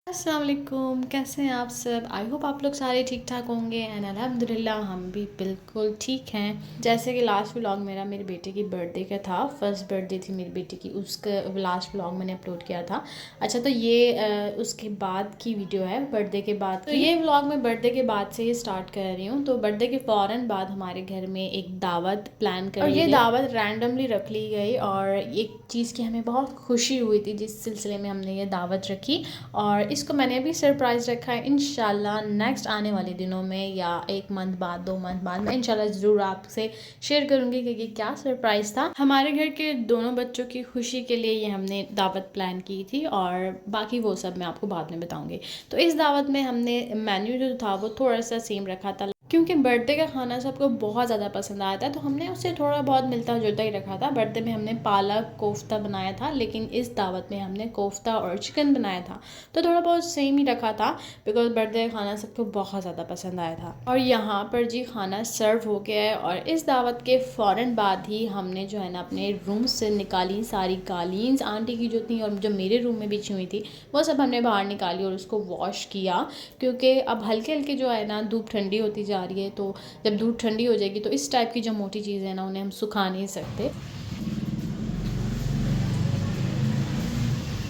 अस्सलाम वालेकुम, कैसे हैं आप सब। आई होप आप लोग सारे ठीक ठाक होंगे एंड अल्हम्दुलिल्लाह हम भी बिल्कुल ठीक हैं। जैसे कि लास्ट व्लॉग मेरा मेरे बेटे की बर्थडे का था, फर्स्ट बर्थडे थी मेरी बेटी की, उसका लास्ट व्लॉग मैंने अपलोड किया था। अच्छा, तो ये उसके बाद की वीडियो है, बर्थडे के बाद। तो ये व्लॉग मैं बर्थडे के बाद से ही स्टार्ट कर रही हूँ। तो बर्थडे के फ़ौरन बाद हमारे घर में एक दावत प्लान कर, और ये दावत रैंडमली रख ली गई और एक चीज़ की हमें बहुत खुशी हुई थी जिस सिलसिले में हमने ये दावत रखी, और इसको मैंने अभी सरप्राइज़ रखा है। इंशाल्लाह नेक्स्ट आने वाले दिनों में या 1 मंथ बाद 2 मंथ बाद मैं इंशाल्लाह ज़रूर आपसे शेयर करूँगी कि ये क्या सरप्राइज़ था। हमारे घर के दोनों बच्चों की खुशी के लिए ये हमने दावत प्लान की थी और बाकी वो सब मैं आपको बाद में बताऊँगी। तो इस दावत में हमने मेन्यू जो था वो थोड़ा सा सेम रखा था, क्योंकि बर्थडे का खाना सबको बहुत ज़्यादा पसंद आया था, तो हमने उससे थोड़ा बहुत मिलता जुलता ही रखा था। बर्थडे में हमने पालक कोफ्ता बनाया था, लेकिन इस दावत में हमने कोफ्ता और चिकन बनाया था, तो थोड़ा बहुत सेम ही रखा था बिकॉज बर्थडे का खाना सबको बहुत ज़्यादा पसंद आया था। और यहाँ पर जी खाना सर्व हो गया है, और इस दावत के फ़ौरन बाद ही हमने जो है ना अपने रूम से निकाली सारी कालीन्स आंटी की जो थी और जो मेरे रूम में बिछी हुई थी वो सब हमने बाहर निकाली और उसको वॉश किया, क्योंकि अब हल्के हल्के जो है ना धूप ठंडी होती जा रही है, तो जब धूप ठंडी हो जाएगी तो इस टाइप की जो मोटी चीज़ें हैं ना उन्हें हम सुखा नहीं सकते।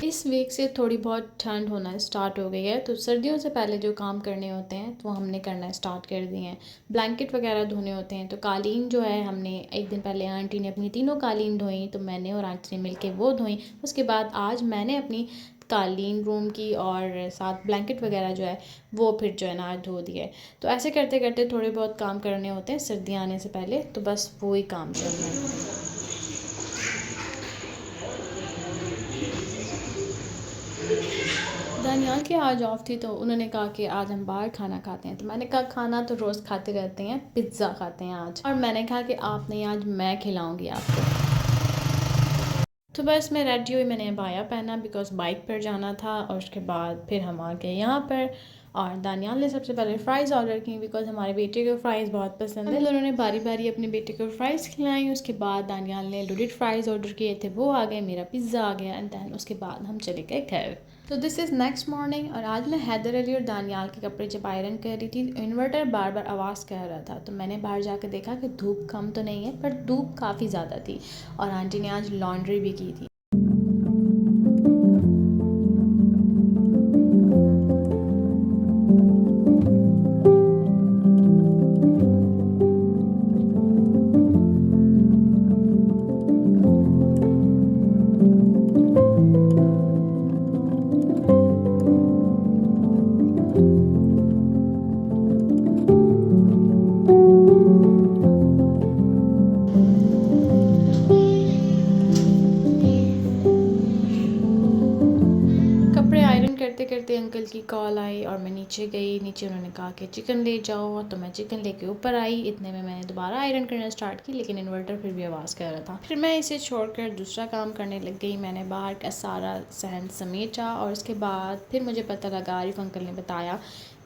इस वीक से थोड़ी बहुत ठंड होना स्टार्ट हो गई है, तो सर्दियों से पहले जो काम करने होते हैं तो हमने करना स्टार्ट कर दिए हैं। ब्लैंकेट वगैरह धोने होते हैं, तो कालीन जो है हमने एक दिन पहले आंटी ने अपनी तीनों कालीन धोई, तो मैंने और आंटी ने मिलके वो धोई। उसके बाद आज मैंने अपनी कालीन रूम की और साथ ब्लैंकेट वगैरह जो है वो फिर जो है ना आज धो दिया है। तो ऐसे करते करते थोड़े बहुत काम करने होते हैं सर्दियाँ आने से पहले, तो बस वो ही काम चल रहा है। दानियाल की आज ऑफ थी, तो उन्होंने कहा कि आज हम बाहर खाना खाते हैं, तो मैंने कहा खाना तो रोज़ खाते रहते हैं, पिज़्ज़ा खाते हैं आज। और मैंने कहा कि आप नहीं, आज मैं खिलाऊंगी आपको। तो बस मैं रेडी हुई, मैंने अबाया पहना बिकॉज बाइक पर जाना था, और उसके बाद फिर हम आ गए यहाँ पर। और दानियाल ने सबसे पहले फ़्राइज़ ऑर्डर की बिकॉज हमारे बेटे को फ़्राइज़ बहुत पसंद है। दोनों ने बारी बारी अपने बेटे को फ़्राइज़ खिलाई। उसके बाद दानियाल ने लोडेड फ़्राइज़ ऑर्डर किए थे, वो आ गए, मेरा पिज़्ज़ा आ गया, एंड दैन उसके बाद हम चले गए घर। तो दिस इज़ नेक्स्ट मॉर्निंग, और आज मैं हैदर अली और दानियाल के कपड़े जब आयरन कर रही थी, इन्वर्टर बार बार आवाज़ कर रहा था, तो मैंने बाहर जाकर देखा कि धूप कम तो नहीं है, पर धूप काफ़ी ज़्यादा थी, और आंटी ने आज लॉन्ड्री भी की थी। कपड़े आयरन करते करते अंकल की कॉल आई और मैं नीचे गई। नीचे उन्होंने कहा कि चिकन ले जाओ, तो मैं चिकन लेके ऊपर आई। इतने में मैंने दोबारा आयरन करना स्टार्ट की, लेकिन इन्वर्टर फिर भी आवाज़ कर रहा था। फिर मैं इसे छोड़कर दूसरा काम करने लग गई। मैंने बाहर का सारा सहन समेटा, और उसके बाद फिर मुझे पता लगा, आरिफ अंकल ने बताया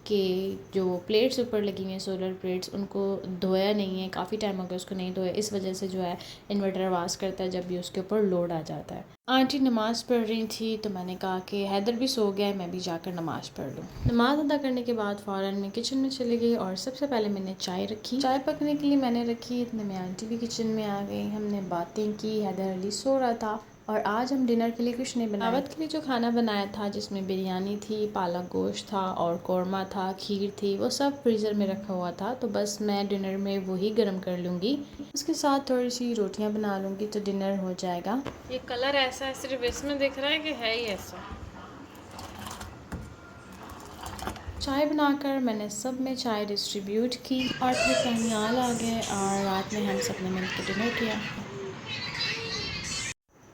कि जो प्लेट्स ऊपर लगी हुई हैं सोलर प्लेट्स, उनको धोया नहीं है, काफ़ी टाइम हो गया उसको नहीं धोया, इस वजह से जो है इन्वर्टर आवाज़ करता है जब भी उसके ऊपर लोड आ जाता है। आंटी नमाज़ पढ़ रही थी, तो मैंने कहा कि हैदर भी सो गया है, मैं भी जाकर नमाज़ पढ़ लूँ। नमाज़ अदा करने के बाद फ़ौरन मैं किचन में चली गई, और सबसे पहले मैंने चाय रखी। चाय पकने के लिए मैंने रखी, इतने में आंटी भी किचन में आ गई। हमने बातें की, हैदर अली सो रहा था, और आज हम डिनर के लिए कुछ नहीं बनाया। दावत के लिए जो खाना बनाया था, जिसमें बिरयानी थी, पालक गोश्त था और कौरमा था, खीर थी, वो सब फ्रीज़र में रखा हुआ था, तो बस मैं डिनर में वही गर्म कर लूँगी। उसके साथ थोड़ी सी रोटियां बना लूँगी तो डिनर हो जाएगा। ये कलर ऐसा है, सिर्फ इसमें दिख रहा है कि है ही ऐसा। चाय बनाकर मैंने सब में चाय डिस्ट्रीब्यूट की, और फिर दानियाल आ गए और रात में हम सब ने मिलकर डिनर किया।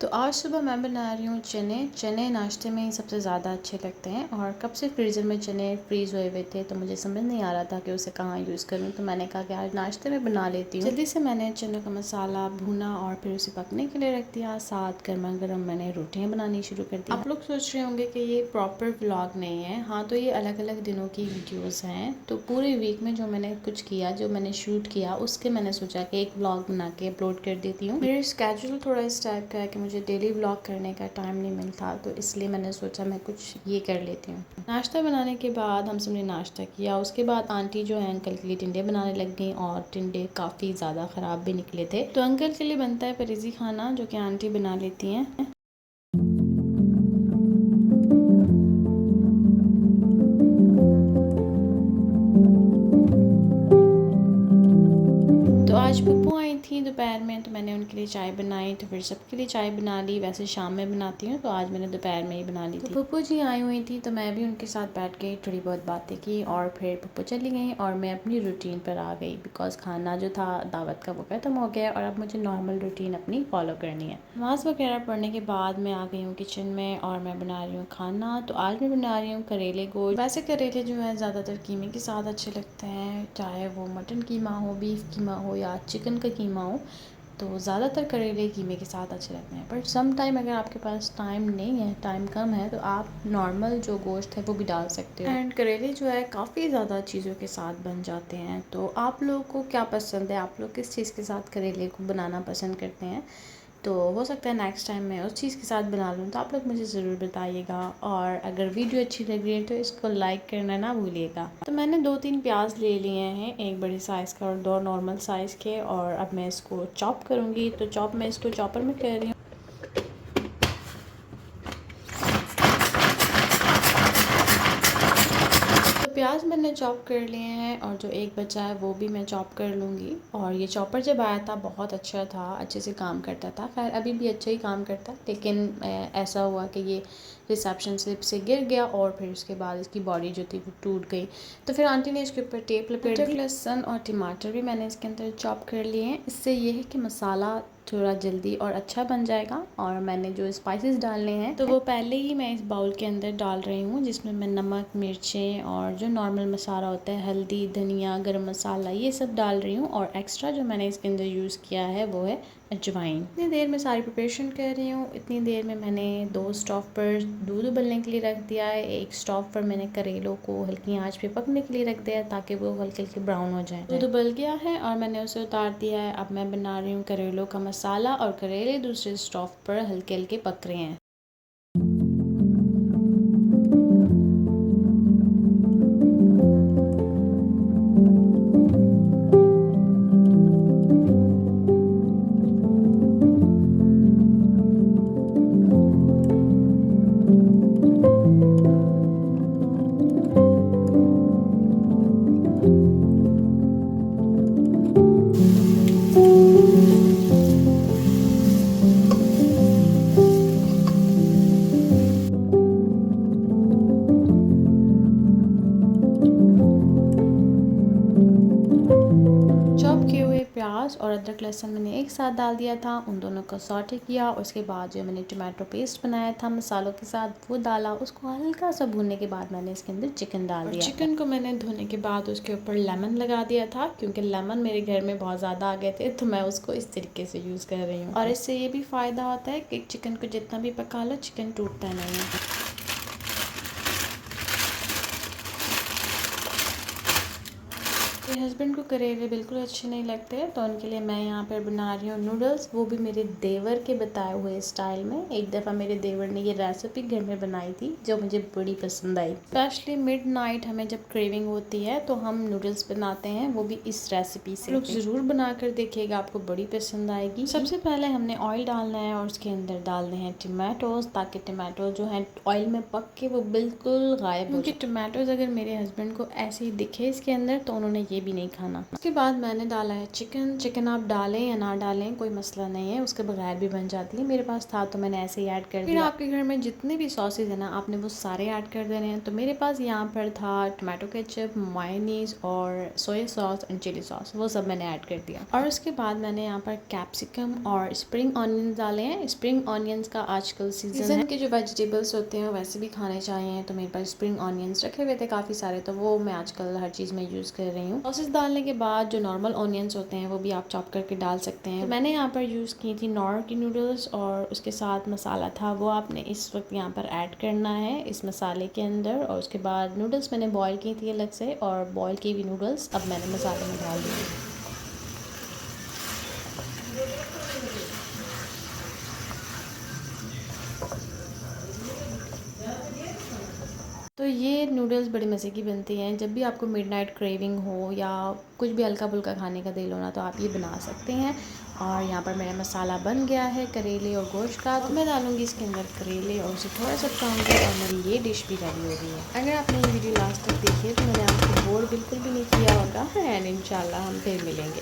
तो आज सुबह मैं बना रही हूँ चने। चने नाश्ते में ही सबसे ज़्यादा अच्छे लगते हैं, और कब से फ्रीज़र में चने फ्रीज़ हुए हुए थे, तो मुझे समझ नहीं आ रहा था कि उसे कहाँ यूज़ करूँ, तो मैंने कहा कि आज नाश्ते में बना लेती हूँ। जल्दी से मैंने चनों का मसाला भूना और फिर उसे पकने के लिए रख दिया। साथ गर्मा गर्म मैंने रोटियाँ बनानी शुरू कर दी। आप लोग सोच रहे होंगे कि ये प्रॉपर व्लॉग नहीं है, हाँ, तो ये अलग अलग दिनों की वीडियोज़ हैं। तो पूरे वीक में जो मैंने कुछ किया, जो मैंने शूट किया, उसके मैंने सोचा कि एक व्लॉग बना के अपलोड कर देती हूँ। मेरा स्केड्यूल थोड़ा इस टाइप का है कि मुझे डेली व्लॉग करने का टाइम नहीं मिलता, तो इसलिए मैंने सोचा मैं कुछ ये कर लेती हूँ। नाश्ता बनाने के बाद हम सब ने नाश्ता किया। उसके बाद आंटी जो है अंकल के लिए टिंडे बनाने लग गई और टिंडे काफ़ी ज़्यादा ख़राब भी निकले थे। तो अंकल के लिए बनता है परेजी खाना जो कि आंटी बना लेती हैं। तो आज पप्पू आई थी दोपहर में, तो मैंने उनके लिए चाय बनाई, तो फिर सबके लिए चाय बना ली। वैसे शाम में बनाती हूँ, तो आज मैंने दोपहर में ही बना ली थी। तो पप्पू जी आई हुई थी, तो मैं भी उनके साथ बैठ के थोड़ी बहुत बातें की और फिर पप्पू चली गई और मैं अपनी रूटीन पर आ गई। बिकॉज खाना जो था दावत का वो ख़त्म हो गया और अब मुझे नॉर्मल रूटीन अपनी फॉलो करनी है। नमाज़ वगैरह पढ़ने के बाद मैं आ गई हूँ किचन में और मैं बना रही हूँ खाना। तो आज मैं बना रही हूँ करेले गोश्त। वैसे करेले जो है ज़्यादातर कीमे के साथ अच्छे लगते हैं, चाहे वो मटन कीमा हो, बीफ कीमा हो या चिकन का कीमा हो, तो ज़्यादातर करेले कीमे के साथ अच्छे लगते हैं। बट सम टाइम अगर आपके पास टाइम नहीं है, टाइम कम है, तो आप नॉर्मल जो गोश्त है वो भी डाल सकते हो। एंड करेले जो है काफ़ी ज़्यादा चीज़ों के साथ बन जाते हैं। तो आप लोगों को क्या पसंद है, आप लोग किस चीज़ के साथ करेले को बनाना पसंद करते हैं? तो हो सकता है नेक्स्ट टाइम मैं उस चीज़ के साथ बना लूँ, तो आप लोग मुझे ज़रूर बताइएगा। और अगर वीडियो अच्छी लग रही है तो इसको लाइक करना ना भूलिएगा। तो मैंने 2-3 प्याज ले लिए हैं, एक बड़े साइज़ का और 2 नॉर्मल साइज़ के, और अब मैं इसको चॉप करूँगी। तो मैं इसको चॉपर में कर रही हूँ। प्याज मैंने चॉप कर लिए हैं और जो एक बचा है वो भी मैं चॉप कर लूँगी। और ये चॉपर जब आया था बहुत अच्छा था, अच्छे से काम करता था। खैर अभी भी अच्छा ही काम करता, लेकिन ऐसा हुआ कि ये रिसेप्शन स्लिप से गिर गया और फिर उसके बाद इसकी बॉडी जो थी वो टूट गई। तो फिर आंटी ने इसके ऊपर टेप लपेट दी। लहसुन और टमाटर भी मैंने इसके अंदर चॉप कर लिए हैं। इससे ये है कि मसाला थोड़ा जल्दी और अच्छा बन जाएगा। और मैंने जो स्पाइसेस डालने हैं तो वो पहले ही मैं इस बाउल के अंदर डाल रही हूँ, जिसमें मैं नमक, मिर्चें और जो नॉर्मल मसाला होता है, हल्दी, धनिया, गरम मसाला, ये सब डाल रही हूँ। और एक्स्ट्रा जो मैंने इसके अंदर यूज़ किया है वो है अजवाइन। इतनी देर में सारी प्रिपरेशन कर रही हूँ। इतनी देर में मैंने 2 स्टोव पर दूध उबलने के लिए रख दिया है। एक स्टोव पर मैंने करेलों को हल्की आंच पे पकने के लिए रख दिया है ताकि वो हल्के हल्के ब्राउन हो जाए। दूध उबल गया है और मैंने उसे उतार दिया है। अब मैं बना रही हूँ करेलों का मसाला और करेले दूसरे स्टोव पर हल्के हल्के पक रहे हैं। प्याज और अदरक लहसुन मैंने एक साथ डाल दिया था, उन दोनों को सॉटे किया। उसके बाद जो मैंने टमाटो पेस्ट बनाया था मसालों के साथ वो डाला। उसको हल्का सा भूनने के बाद मैंने इसके अंदर चिकन डाल दिया। चिकन को मैंने धोने के बाद उसके ऊपर लेमन लगा दिया था, क्योंकि लेमन मेरे घर में बहुत ज़्यादा आ गए थे, तो मैं उसको इस तरीके से यूज़ कर रही हूँ। और इससे ये भी फ़ायदा होता है कि चिकन को जितना भी पका लो चिकन टूटता नहीं है। मेरे हस्बैंड को करेले बिल्कुल अच्छे नहीं लगते, तो उनके लिए मैं यहाँ पर बना रही हूँ नूडल्स, वो भी मेरे देवर के बताए हुए स्टाइल में। एक दफ़ा मेरे देवर ने ये रेसिपी घर में बनाई थी जो मुझे बड़ी पसंद आई। स्पेशली मिडनाइट हमें जब क्रेविंग होती है तो हम नूडल्स बनाते हैं, वो भी इस रेसिपी से। लोग ज़रूर बना कर देखिएगा, आपको बड़ी पसंद आएगी। सबसे पहले हमने ऑयल डालना है और उसके अंदर डालने हैं टमाटोज, ताकि टमाटो जो है ऑयल में पक के वो बिल्कुल गायब हो। क्योंकि टमाटोज अगर मेरे हस्बैंड को ऐसे ही दिखे इसके अंदर तो उन्होंने ये भी नहीं खाना। उसके बाद मैंने डाला है चिकन। चिकन आप डालें या ना डालें कोई मसला नहीं है, उसके बगैर भी बन जाती है। मेरे पास था तो मैंने ऐसे ही ऐड कर दिया। फिर आपके घर में जितने भी सॉसेज है ना, आपने वो सारे ऐड कर देने हैं। तो मेरे पास यहाँ पर था टमाटो केचप, मायोनीज और soya sauce and chilli sauce, वो सब मैंने ऐड कर दिया। और उसके बाद मैंने यहाँ पर कैप्सिकम और स्प्रिंग ऑनियंस डाले हैं। स्प्रिंग ऑनियंस का आजकल सीजन के जो वेजिटेबल्स होते हैं वैसे भी खाने चाहिए, तो मेरे पास स्प्रिंग ऑनियंस रखे हुए थे काफ़ी सारे, तो वो मैं आजकल हर चीज़ में यूज़ कर रही हूँ। सॉसेस डालने के बाद जो नॉर्मल ऑनियंस होते हैं वो भी आप चॉप करके डाल सकते हैं। तो मैंने यहाँ पर यूज़ की थी नॉर की नूडल्स और उसके साथ मसाला था वो आपने इस वक्त यहाँ पर ऐड करना है इस मसाले के अंदर। और उसके बाद नूडल्स मैंने बॉईल की थी अलग से, और बॉईल की हुई नूडल्स अब मैंने मसाले में डाल दी। ये नूडल्स बड़ी मज़े की बनती हैं। जब भी आपको मिडनाइट क्रेविंग हो या कुछ भी हल्का फुल्का खाने का दिल हो ना, तो आप ये बना सकते हैं। और यहाँ पर मेरा मसाला बन गया है करेले और गोश्त का, तो मैं डालूँगी इसके अंदर करेले और उसे थोड़ा सा पकाऊँगी और मेरी ये डिश भी रेडी हो गई है। अगर आपने ये वीडियो लास्ट तक देखी है तो मैंने आपको बोर बिल्कुल भी नहीं किया होगा, एंड इंशाल्लाह हम फिर मिलेंगे।